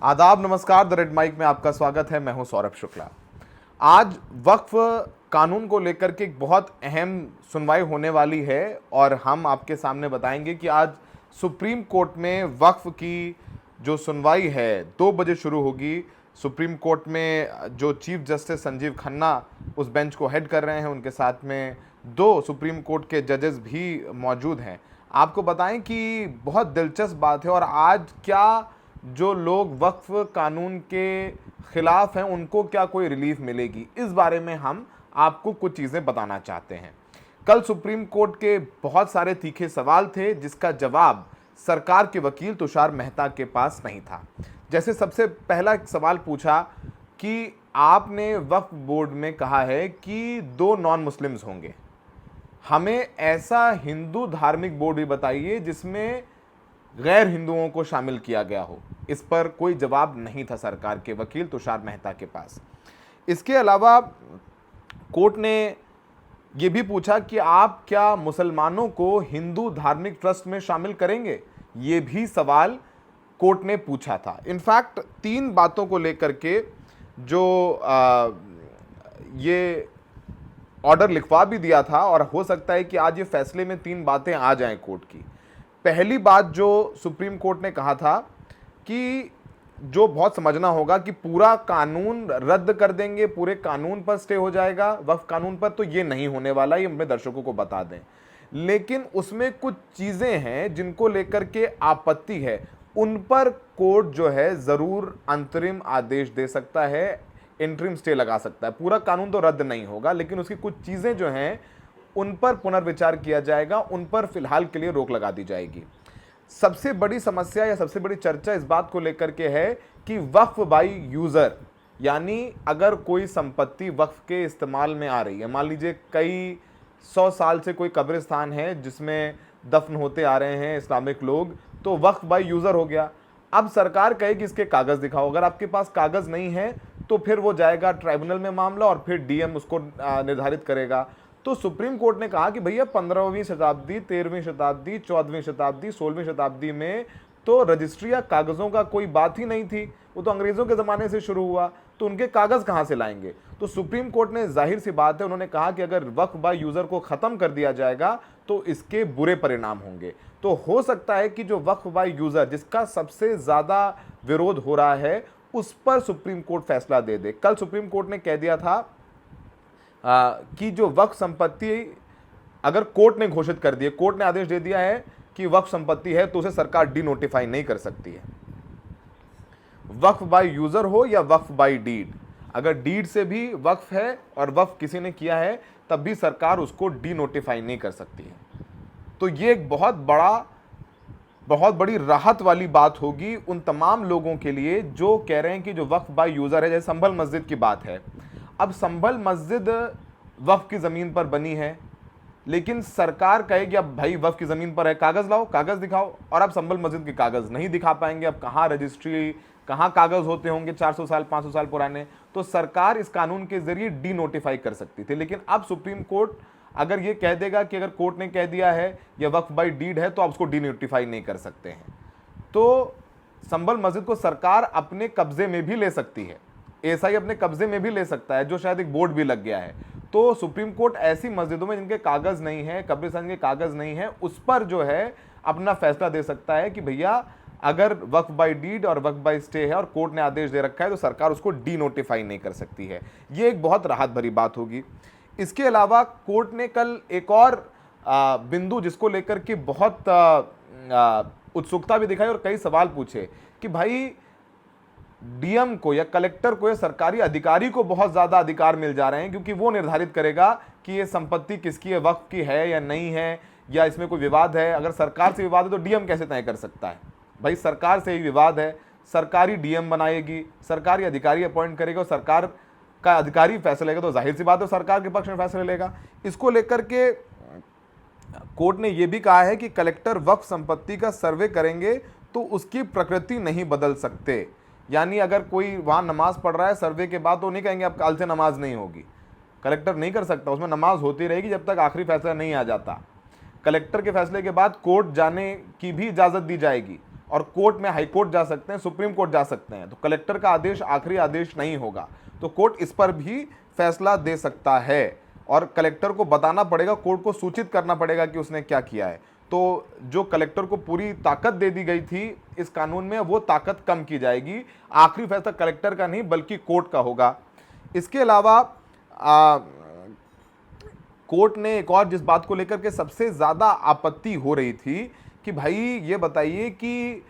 आदाब, नमस्कार। The red mic में आपका स्वागत है। मैं हूं सौरभ शुक्ला। आज वक्फ कानून को लेकर के एक बहुत अहम सुनवाई होने वाली है और हम आपके सामने बताएंगे कि आज सुप्रीम कोर्ट में वक्फ की जो सुनवाई है 2 बजे शुरू होगी। सुप्रीम कोर्ट में जो चीफ जस्टिस संजीव खन्ना उस बेंच को हेड कर रहे हैं, उनके साथ में 2 सुप्रीम कोर्ट के जजेस भी मौजूद हैं। आपको बताएं कि बहुत दिलचस्प बात है और आज क्या जो लोग वक्फ कानून के खिलाफ हैं उनको क्या कोई रिलीफ मिलेगी, इस बारे में हम आपको कुछ चीज़ें बताना चाहते हैं। कल सुप्रीम कोर्ट के बहुत सारे तीखे सवाल थे जिसका जवाब सरकार के वकील तुषार मेहता के पास नहीं था। जैसे सबसे पहला सवाल पूछा कि आपने वक्फ बोर्ड में कहा है कि 2 नॉन मुस्लिम्स होंगे, हमें ऐसा हिंदू धार्मिक बोर्ड भी बताइए जिसमें गैर हिंदुओं को शामिल किया गया हो। इस पर कोई जवाब नहीं था सरकार के वकील तुषार मेहता के पास। इसके अलावा कोर्ट ने यह भी पूछा कि आप क्या मुसलमानों को हिंदू धार्मिक ट्रस्ट में शामिल करेंगे, ये भी सवाल कोर्ट ने पूछा था। इनफैक्ट 3 बातों को लेकर के जो ये ऑर्डर लिखवा भी दिया था और हो सकता है कि आज ये फैसले में 3 बातें आ जाएं कोर्ट की। पहली बात जो सुप्रीम कोर्ट ने कहा था कि जो बहुत समझना होगा कि पूरा कानून रद्द कर देंगे, पूरे कानून पर स्टे हो जाएगा वक्फ कानून पर, तो ये नहीं होने वाला, ये अपने दर्शकों को बता दें। लेकिन उसमें कुछ चीज़ें हैं जिनको लेकर के आपत्ति है, उन पर कोर्ट जो है ज़रूर अंतरिम आदेश दे सकता है, इंटरिम स्टे लगा सकता है। पूरा कानून तो रद्द नहीं होगा, लेकिन उसकी कुछ चीज़ें जो हैं उन पर पुनर्विचार किया जाएगा, उन पर फिलहाल के लिए रोक लगा दी जाएगी। सबसे बड़ी समस्या या सबसे बड़ी चर्चा इस बात को लेकर के है कि वक्फ बाय यूज़र, यानी अगर कोई संपत्ति वक्फ के इस्तेमाल में आ रही है, मान लीजिए कई 100 साल से कोई कब्रिस्तान है जिसमें दफन होते आ रहे हैं इस्लामिक लोग, तो वक्फ बाय यूज़र हो गया। अब सरकार कहे कि इसके कागज़ दिखाओ, अगर आपके पास कागज़ नहीं है तो फिर वो जाएगा ट्राइब्यूनल में मामला और फिर डीएम उसको निर्धारित करेगा। तो सुप्रीम कोर्ट ने कहा कि भैया 15वीं शताब्दी, 13वीं शताब्दी, 14वीं शताब्दी, 16वीं शताब्दी में तो रजिस्ट्री या कागज़ों का कोई बात ही नहीं थी, वो तो अंग्रेज़ों के ज़माने से शुरू हुआ, तो उनके कागज़ कहाँ से लाएंगे। तो सुप्रीम कोर्ट ने, जाहिर सी बात है, उन्होंने कहा कि अगर वक्फ बाय यूज़र को ख़त्म कर दिया जाएगा तो इसके बुरे परिणाम होंगे। तो हो सकता है कि जो वक्फ बाय यूज़र जिसका सबसे ज़्यादा विरोध हो रहा है उस पर सुप्रीम कोर्ट फैसला दे दे। कल सुप्रीम कोर्ट ने कह दिया था कि जो वक्फ संपत्ति अगर कोर्ट ने घोषित कर दी है, कोर्ट ने आदेश दे दिया है कि वक्फ संपत्ति है तो उसे सरकार डी नोटिफाई नहीं कर सकती है। वक्फ बाय यूजर हो या वक्फ बाय डीड, अगर डीड से भी वक्फ है और वक्फ किसी ने किया है तब भी सरकार उसको डी नोटिफाई नहीं कर सकती है। तो ये एक बहुत बड़ी राहत वाली बात होगी उन तमाम लोगों के लिए जो कह रहे हैं कि जो वक्फ बाय यूजर है, जैसे संभल मस्जिद की बात है। अब संभल मस्जिद वक्फ की ज़मीन पर बनी है, लेकिन सरकार कहेगी अब भाई वक्फ की ज़मीन पर है, कागज़ लाओ, कागज़ दिखाओ, और अब संभल मस्जिद के कागज़ नहीं दिखा पाएंगे। अब कहाँ रजिस्ट्री, कहाँ कागज़ होते होंगे 400 साल 500 साल पुराने। तो सरकार इस कानून के ज़रिए डी नोटिफाई कर सकती थी, लेकिन अब सुप्रीम कोर्ट अगर ये कह देगा कि अगर कोर्ट ने कह दिया है यह वक्फ बाय डीड है तो आप उसको डी नोटिफाई नहीं कर सकते हैं। तो संभल मस्जिद को सरकार अपने कब्जे में भी ले सकती है, एसआई अपने कब्जे में भी ले सकता है, जो शायद एक बोर्ड भी लग गया है। तो सुप्रीम कोर्ट ऐसी मस्जिदों में जिनके कागज़ नहीं है, कब्रिस्तान के कागज़ नहीं है, उस पर जो है अपना फैसला दे सकता है कि भैया अगर वक्फ बाय डीड और वक्फ बाय स्टे है और कोर्ट ने आदेश दे रखा है तो सरकार उसको डी नोटिफाई नहीं कर सकती है। ये एक बहुत राहत भरी बात होगी। इसके अलावा कोर्ट ने कल एक और बिंदु जिसको लेकर के बहुत उत्सुकता भी दिखाई और कई सवाल पूछे कि भाई डीएम को या कलेक्टर को या सरकारी अधिकारी को बहुत ज़्यादा अधिकार मिल जा रहे हैं, क्योंकि वो निर्धारित करेगा कि ये संपत्ति किसकी है, वक्फ की है या नहीं है, या इसमें कोई विवाद है। अगर सरकार से विवाद है तो डीएम कैसे तय कर सकता है? भाई सरकार से ही विवाद है, सरकारी डीएम बनाएगी, सरकारी अधिकारी अपॉइंट करेगा और सरकार का अधिकारी फैसला लेगा, तो जाहिर सी बात है सरकार के पक्ष में फैसला लेगा। इसको लेकर के कोर्ट ने यह भी कहा है कि कलेक्टर वक्फ संपत्ति का सर्वे करेंगे तो उसकी प्रकृति नहीं बदल सकते। यानी अगर कोई वहाँ नमाज पढ़ रहा है सर्वे के बाद तो नहीं कहेंगे अब कल से नमाज नहीं होगी, कलेक्टर नहीं कर सकता, उसमें नमाज होती रहेगी जब तक आखिरी फैसला नहीं आ जाता। कलेक्टर के फैसले के बाद कोर्ट जाने की भी इजाज़त दी जाएगी और कोर्ट में हाई कोर्ट जा सकते हैं, सुप्रीम कोर्ट जा सकते हैं, तो कलेक्टर का आदेश आखिरी आदेश नहीं होगा। तो कोर्ट इस पर भी फैसला दे सकता है और कलेक्टर को बताना पड़ेगा, कोर्ट को सूचित करना पड़ेगा कि उसने क्या किया है। तो जो कलेक्टर को पूरी ताकत दे दी गई थी इस कानून में, वो ताकत कम की जाएगी। आखिरी फैसला कलेक्टर का नहीं बल्कि कोर्ट का होगा। इसके अलावा कोर्ट ने एक और जिस बात को लेकर के सबसे ज्यादा आपत्ति हो रही थी कि भाई ये बताइए कि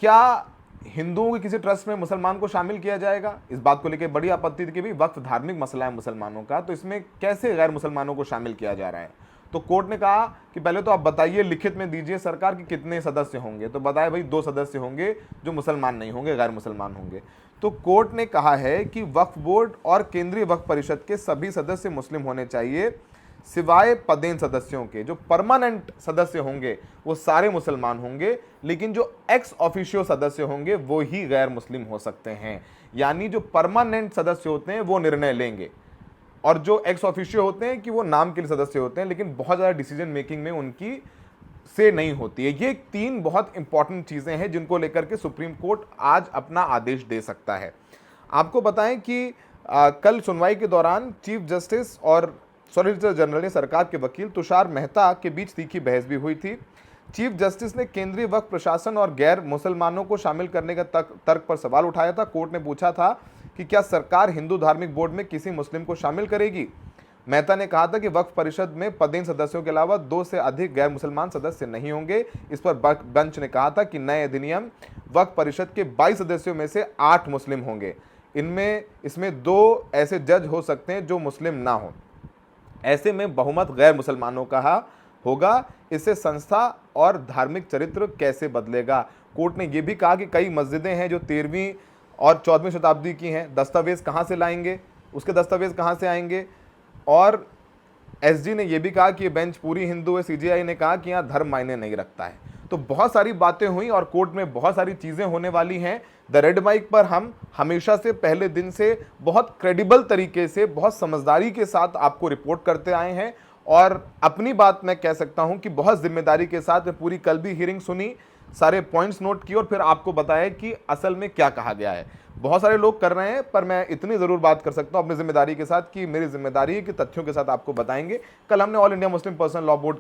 क्या हिंदुओं के किसी ट्रस्ट में मुसलमान को शामिल किया जाएगा। इस बात को लेकर बड़ी आपत्ति थी कि भाई वक्फ धार्मिक मसला है मुसलमानों का, तो इसमें कैसे गैर मुसलमानों को शामिल किया जा रहा है। तो कोर्ट ने कहा कि पहले तो आप बताइए, लिखित में दीजिए सरकार कि कितने सदस्य होंगे। तो बताया भाई 2 सदस्य होंगे जो मुसलमान नहीं होंगे, गैर मुसलमान होंगे। तो कोर्ट ने कहा है कि वक्फ बोर्ड और केंद्रीय वक्फ परिषद के सभी सदस्य मुस्लिम होने चाहिए, सिवाय पदेन सदस्यों के। जो परमानेंट सदस्य होंगे वो सारे मुसलमान होंगे, लेकिन जो एक्स ऑफिशियो सदस्य होंगे वो ही गैर मुस्लिम हो सकते हैं। यानी जो परमानेंट सदस्य होते हैं वो निर्णय लेंगे, और जो एक्स ऑफिशियो होते हैं कि वो नाम के लिए सदस्य होते हैं, लेकिन बहुत ज़्यादा डिसीजन मेकिंग में उनकी से नहीं होती है। ये 3 बहुत इंपॉर्टेंट चीज़ें हैं जिनको लेकर के सुप्रीम कोर्ट आज अपना आदेश दे सकता है। आपको बताएं कि कल सुनवाई के दौरान चीफ जस्टिस और सॉलिसिटर जनरल ने सरकार के वकील तुषार मेहता के बीच तीखी बहस भी हुई थी। चीफ जस्टिस ने केंद्रीय वक्फ प्रशासन और गैर मुसलमानों को शामिल करने का तर्क पर सवाल उठाया था। कोर्ट ने पूछा था कि क्या सरकार हिंदू धार्मिक बोर्ड में किसी मुस्लिम को शामिल करेगी। मेहता ने कहा था कि वक्फ परिषद में पदेन सदस्यों के अलावा 2 से अधिक गैर मुसलमान सदस्य नहीं होंगे। इस पर बेंच ने कहा था कि नए अधिनियम वक्फ परिषद के 22 सदस्यों में से 8 मुस्लिम होंगे। इसमें 2 ऐसे जज हो सकते हैं जो मुस्लिम ना हो। ऐसे में बहुमत गैर मुसलमानों का होगा। इससे संस्था और धार्मिक चरित्र कैसे बदलेगा। कोर्ट ने यह भी कहा कि कई मस्जिदें हैं जो 13वीं और 14वीं शताब्दी की हैं, दस्तावेज कहाँ से लाएंगे, उसके दस्तावेज कहाँ से आएंगे। और एसजी ने यह भी कहा कि ये बेंच पूरी हिंदू है। सीजेआई ने कहा कि यहाँ धर्म मायने नहीं रखता है। तो बहुत सारी बातें हुई और कोर्ट में बहुत सारी चीज़ें होने वाली हैं। द रेड माइक पर हम हमेशा से पहले दिन से बहुत क्रेडिबल तरीके से, बहुत समझदारी के साथ आपको रिपोर्ट करते आए हैं, और अपनी बात मैं कह सकता हूं कि बहुत जिम्मेदारी के साथ मैं पूरी कल भी हियरिंग सुनी, सारे पॉइंट्स नोट किए और फिर आपको बताया कि असल में क्या कहा गया है। बहुत सारे लोग कर रहे हैं, पर मैं इतनी ज़रूर बात कर सकता हूं अपनी जिम्मेदारी के साथ कि मेरी जिम्मेदारी है कि तथ्यों के साथ आपको बताएंगे। कल हमने all India Muslim personal law board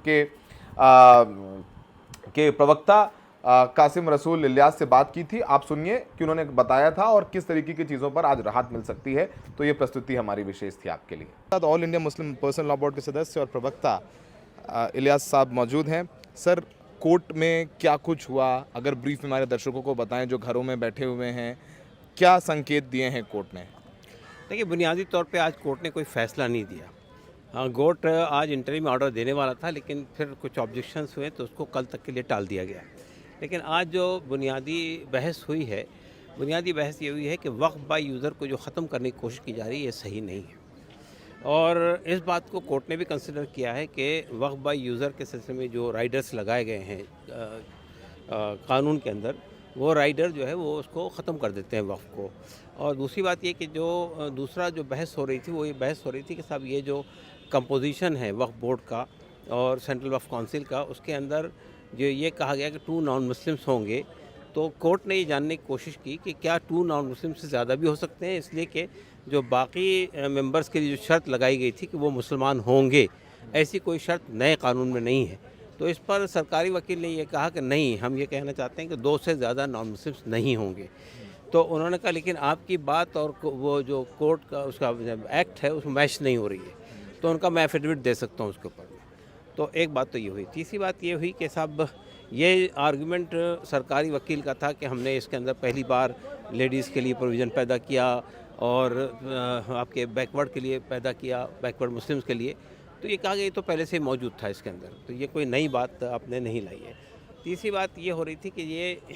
के प्रवक्ता कासिम रसूल इलियास से बात की थी। आप सुनिए कि उन्होंने बताया था और किस तरीके की चीज़ों पर आज राहत मिल सकती है। तो ये प्रस्तुति हमारी विशेष थी आपके लिए। All India Muslim personal law board के सदस्य और प्रवक्ता इलियास साहब मौजूद हैं। सर, कोर्ट में क्या कुछ हुआ, अगर ब्रीफ में हमारे दर्शकों को बताएं जो घरों में बैठे हुए हैं, क्या संकेत दिए हैं कोर्ट ने। देखिए, बुनियादी तौर पे आज कोर्ट ने कोई फ़ैसला नहीं दिया। कोर्ट आज इंटरिम ऑर्डर देने वाला था, लेकिन फिर कुछ ऑब्जेक्शंस हुए तो उसको कल तक के लिए टाल दिया गया। लेकिन आज जो बुनियादी बहस हुई है, बुनियादी बहस ये हुई है कि वक्फ बाय यूज़र को जो ख़त्म करने की कोशिश की जा रही है ये सही नहीं है। और इस बात को कोर्ट ने भी कंसिडर किया है कि वक्फ बाय यूज़र के सिलसिले में जो राइडर्स लगाए गए हैं कानून के अंदर, वो राइडर जो है वो उसको ख़त्म कर देते हैं वक्फ को। और दूसरी बात ये कि जो दूसरा जो बहस हो रही थी वो ये बहस हो रही थी कि साहब ये जो कंपोजिशन है वक्फ बोर्ड का और सेंट्रल वक्फ काउंसिल का, उसके अंदर जो ये कहा गया कि 2 नॉन मुस्लिम्स होंगे। तो कोर्ट ने ये जानने की कोशिश की कि क्या 2 नॉन मुस्लिम से ज़्यादा भी हो सकते हैं, इसलिए कि जो बाकी मेंबर्स के लिए जो शर्त लगाई गई थी कि वो मुसलमान होंगे, ऐसी कोई शर्त नए कानून में नहीं है। तो इस पर सरकारी वकील ने ये कहा कि नहीं, हम ये कहना चाहते हैं कि 2 से ज़्यादा नॉन मुस्लिम्स नहीं होंगे। तो उन्होंने कहा लेकिन आपकी बात और वो जो कोर्ट का उसका एक्ट है उसमें मैच नहीं हो रही है, तो उनका मैं एफिडेविट दे सकता हूँ उसके ऊपर। तो एक बात तो ये हुई। तीसरी बात ये हुई कि साहब ये आर्गुमेंट सरकारी वकील का था कि हमने इसके अंदर पहली बार लेडीज़ के लिए प्रोविज़न पैदा किया और आपके बैकवर्ड के लिए पैदा किया, बैकवर्ड मुस्लिम्स के लिए। तो ये कहा गया ये तो पहले से ही मौजूद था इसके अंदर, तो ये कोई नई बात आपने नहीं लाई है। तीसरी बात ये हो रही थी कि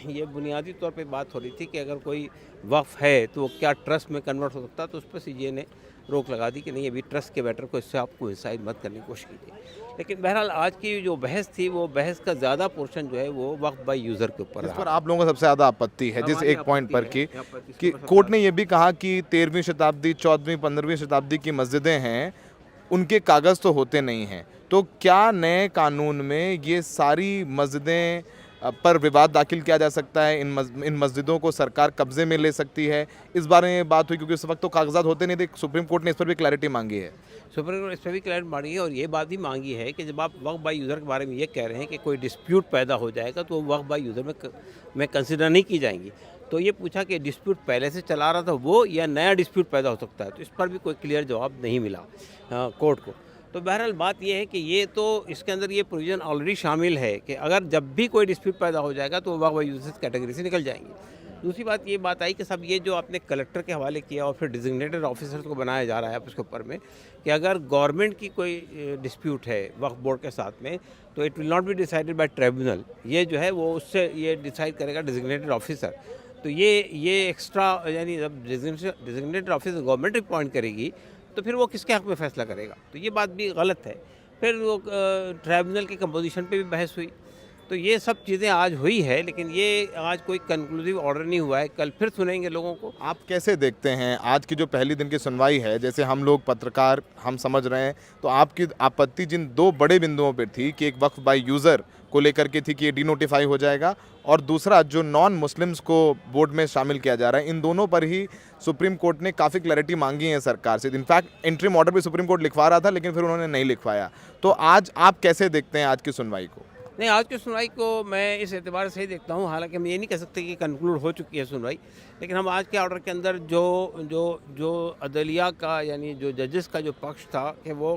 ये बुनियादी तौर पे बात हो रही थी कि अगर कोई वक्फ है तो वो क्या ट्रस्ट में कन्वर्ट हो सकता है। तो उस पर सीजे ने रोक लगा दी कि नहीं, अभी ट्रस्ट के मैटर को इससे आपको इंसाइड मत करने की कोशिश कीजिए। लेकिन बहरहाल आज की जो बहस थी वो बहस का ज़्यादा पोर्शन जो है वो वक्फ बाय यूज़र के ऊपर रहा। पर आप लोगों को सबसे ज़्यादा आपत्ति है जिस एक पॉइंट पर कि कोर्ट ने ये भी कहा कि 13वीं शताब्दी, 14वीं, 15वीं शताब्दी की मस्जिदें हैं, उनके कागज़ तो होते नहीं हैं। तो क्या नए कानून में ये सारी मस्जिदें पर विवाद दाखिल किया जा सकता है, इन मस्जिदों को सरकार कब्जे में ले सकती है, इस बारे में बात हुई क्योंकि उस वक्त तो कागजात होते नहीं थे। सुप्रीम कोर्ट ने इस पर भी क्लैरिटी मांगी है। सुप्रीम कोर्ट इस पर भी क्लैरिटी मांगी है और ये बात भी मांगी है कि जब आप वक्फ बाय यूज़र के बारे में ये कह रहे हैं कि कोई डिस्प्यूट पैदा हो जाएगा तो वक्फ बाय यूज़र में कंसिडर नहीं की जाएंगी। तो ये पूछा कि डिस्प्यूट पहले से चला रहा था वो या नया डिस्प्यूट पैदा हो सकता है, तो इस पर भी कोई क्लियर जवाब नहीं मिला कोर्ट को। तो बहरहाल बात ये है कि ये तो इसके अंदर ये प्रोविज़न ऑलरेडी शामिल है कि अगर जब भी कोई डिस्प्यूट पैदा हो जाएगा तो वक्फ बाय यूज़र्स कैटेगरी से निकल जाएंगे। दूसरी बात ये बात आई कि सब ये जो आपने कलेक्टर के हवाले किया और फिर डिजिग्नेटेड ऑफिसर्स को बनाया जा रहा है उसके ऊपर में कि अगर गवर्नमेंट की कोई डिस्प्यूट है वक्फ बोर्ड के साथ में तो it will not be decided by tribunal, ये जो है वो उससे ये डिसाइड करेगा डिजिग्नेटेड ऑफिसर। तो ये एक्स्ट्रा यानी जब डिजिग्नेटेड ऑफिसर गवर्नमेंट अपॉइंट करेगी तो फिर वो किसके हक़ में फ़ैसला करेगा, तो ये बात भी गलत है। फिर वो ट्राइब्यूनल की कंपोजिशन पे भी बहस हुई। तो ये सब चीज़ें आज हुई है, लेकिन ये आज कोई कंक्लूसिव ऑर्डर नहीं हुआ है, कल फिर सुनेंगे लोगों को। आप कैसे देखते हैं आज की जो पहली दिन की सुनवाई है, जैसे हम लोग पत्रकार हम समझ रहे हैं, तो आपकी आपत्ति जिन दो बड़े बिंदुओं पर थी कि एक वक्फ बाय यूज़र को लेकर के थी कि ये डिनोटिफाई हो जाएगा और दूसरा जो नॉन मुस्लिम्स को बोर्ड में शामिल किया जा रहा है, इन दोनों पर ही सुप्रीम कोर्ट ने काफ़ी क्लैरिटी मांगी है सरकार से। इनफैक्ट इंटरिम ऑर्डर भी सुप्रीम कोर्ट लिखवा रहा था लेकिन फिर उन्होंने नहीं लिखवाया। तो आज आप कैसे देखते हैं आज की सुनवाई को? नहीं, आज की सुनवाई को मैं इस एतबार से ही देखता हूँ, हालांकि हम ये नहीं कह सकते कि कंक्लूड हो चुकी है सुनवाई, लेकिन हम आज के ऑर्डर के अंदर जो अदलिया का यानी जो जजेस का जो पक्ष था कि वो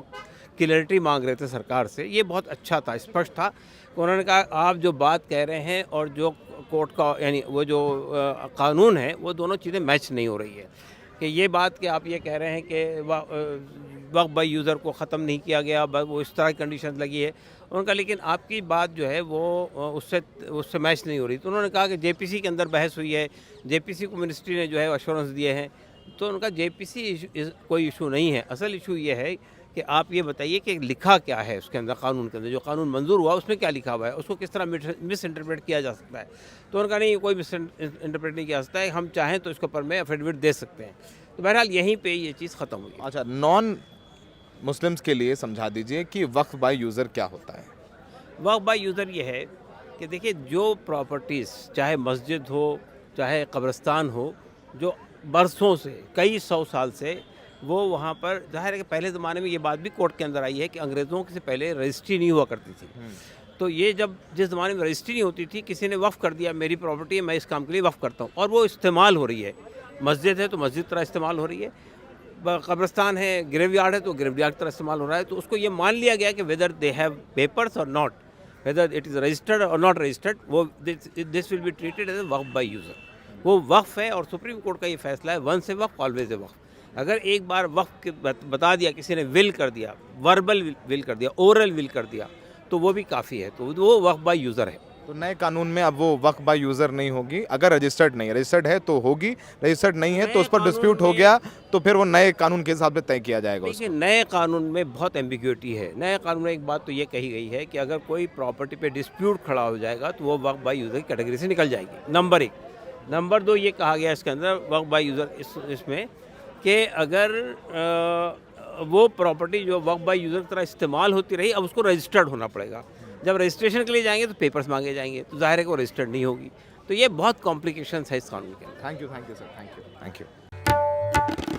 क्लैरिटी मांग रहे थे सरकार से, ये बहुत अच्छा था, स्पष्ट था। उन्होंने कहा आप जो बात कह रहे हैं और जो कोर्ट का यानी वो जो कानून है वो दोनों चीज़ें मैच नहीं हो रही है। कि ये बात कि आप ये कह रहे हैं कि वक्फ बाय यूज़र को ख़त्म नहीं किया गया, वो इस तरह की कंडीशन लगी है उनका, लेकिन आपकी बात जो है वो उससे मैच नहीं हो रही। तो उन्होंने कहा कि जेपीसी के अंदर बहस हुई है, जेपीसी को मिनिस्ट्री ने जो है अश्योरेंस दिए हैं। तो उनका जेपीसी कोई इशू नहीं है, असल इशू ये है कि आप ये बताइए कि लिखा क्या है उसके अंदर, कानून के अंदर जो कानून मंजूर हुआ उसमें क्या लिखा हुआ है, उसको किस तरह मिस इंटरप्रेट किया जा सकता है। तो उनका नहीं, कोई मिस इंटरप्रेट नहीं किया जा सकता है, हम चाहें तो इसके ऊपर में एफिडेविट दे सकते हैं। तो बहरहाल यहीं पे ये चीज़ ख़त्म हुई। अच्छा, नॉन मुस्लिम्स के लिए समझा दीजिए कि वक्फ बाय यूज़र क्या होता है? वक्फ बाय यूज़र ये है कि देखिए जो प्रॉपर्टीज़ चाहे मस्जिद हो चाहे कब्रिस्तान हो, जो बरसों से कई सौ साल से वो वहाँ पर, जाहिर है कि पहले ज़माने में ये बात भी कोर्ट के अंदर आई है कि अंग्रेज़ों से पहले रजिस्ट्री नहीं हुआ करती थी। तो ये जिस ज़माने में रजिस्ट्री नहीं होती थी, किसी ने वक्फ कर दिया मेरी प्रॉपर्टी है मैं इस काम के लिए वक्फ करता हूँ और वो इस्तेमाल हो रही है। मस्जिद है तो मस्जिद तरह इस्तेमाल हो रही है, कब्रिस्तान है ग्रेवयार्ड है तो ग्रेवयार्ड तरह इस्तेमाल हो रहा है। तो उसको ये मान लिया गया कि whether they have papers or not, whether it is registered or not registered, वो this will be treated as waqf by user. वो वक्फ है और सुप्रीम कोर्ट का ये फैसला है, once a Waqf always a वक्फ। अगर एक बार वक्फ बता दिया, किसी ने विल कर दिया, वर्बल विल कर दिया, ओरल विल कर दिया, तो वो भी काफ़ी है, तो वो वक्फ बाय यूज़र है। तो नए कानून में अब वो वक्फ बाय यूज़र नहीं होगी, अगर रजिस्टर्ड नहीं है, रजिस्टर्ड है तो होगी, रजिस्टर्ड नहीं है तो उस पर डिस्प्यूट हो गया तो फिर वो नए कानून के हिसाब से तय किया जाएगा। देखिए नए कानून में बहुत एम्बिग्यूटी है। नए कानून में एक बात तो ये कही गई है कि अगर कोई प्रॉपर्टी पे डिस्प्यूट खड़ा हो जाएगा तो वो वक्फ बाय यूज़र की कैटेगरी से निकल जाएगी, नंबर 1। नंबर 2 ये कहा गया इसके अंदर वक्फ बाय यूज़र इसमें कि अगर वो प्रॉपर्टी जो वक्फ बाय यूज़र की तरह इस्तेमाल होती रही, अब उसको रजिस्टर्ड होना पड़ेगा। जब रजिस्ट्रेशन के लिए जाएंगे तो पेपर्स मांगे जाएंगे, तो जाहिर है कि वो रजिस्टर्ड नहीं होगी। तो ये बहुत कॉम्प्लिकेशंस है इस कानून के अंदर। Thank you sir, thank you.